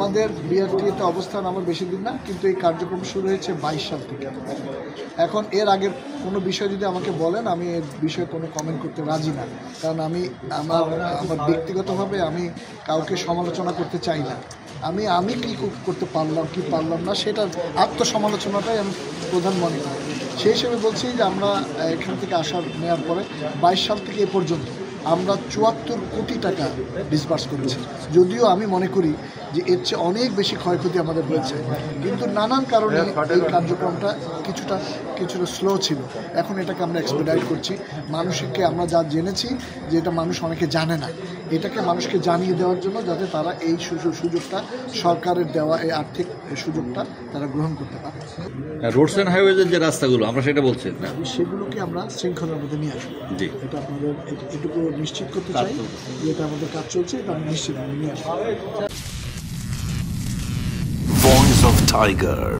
আমাদের বিআরটিতে অবস্থান আমার বেশি দিন না, কিন্তু এই কার্যক্রম শুরু হয়েছে 22 সাল থেকে। এখন এর আগের কোনো বিষয় যদি আমাকে বলেন, আমি এর বিষয়ে কোনো কমেন্ট করতে রাজি না, কারণ আমি আমার ব্যক্তিগতভাবে আমি কাউকে সমালোচনা করতে চাই না। আমি কী করতে পারলাম কি পারলাম না, সেটার আত্মসমালোচনাটাই আমি প্রধান মনে করি। সেই হিসেবে বলছি যে আমরা এখান থেকে নেওয়ার পরে 22 সাল থেকে এ পর্যন্ত আমরা 74 কোটি টাকা ডিসবার্স করেছি। যদিও আমি মনে করি যে এর চেয়ে অনেক বেশি ক্ষয়ক্ষতি আমাদের হয়েছে, কিন্তু নানান কারণে এই কার্যক্রমটা কিছুটা স্লো ছিল। এখন এটাকে আমরা এক্সপেডাইট করছি। মানুষকে আমরা যা জেনেছি যে এটা মানুষ অনেকে জানে না, এটাকে মানুষকে জানিয়ে দেওয়ার জন্য যাতে তারা এই সুযোগটা, সরকারের দেওয়া এই আর্থিক সুযোগটা তারা গ্রহণ করতে পারে। রোডস অ্যান্ড হাইওয়েজের যে রাস্তাগুলো আমরা সেটা বলছি না, সেগুলোকে আমরা শৃঙ্খলার মধ্যে নিয়ে আসবো। এটা আপনাদের এটুকু নিশ্চিত করতে চাই যে এটা আমাদের কাজ চলছে, এটা আমরা নিশ্চিত নিয়ে আসবো। Voice of Tiger.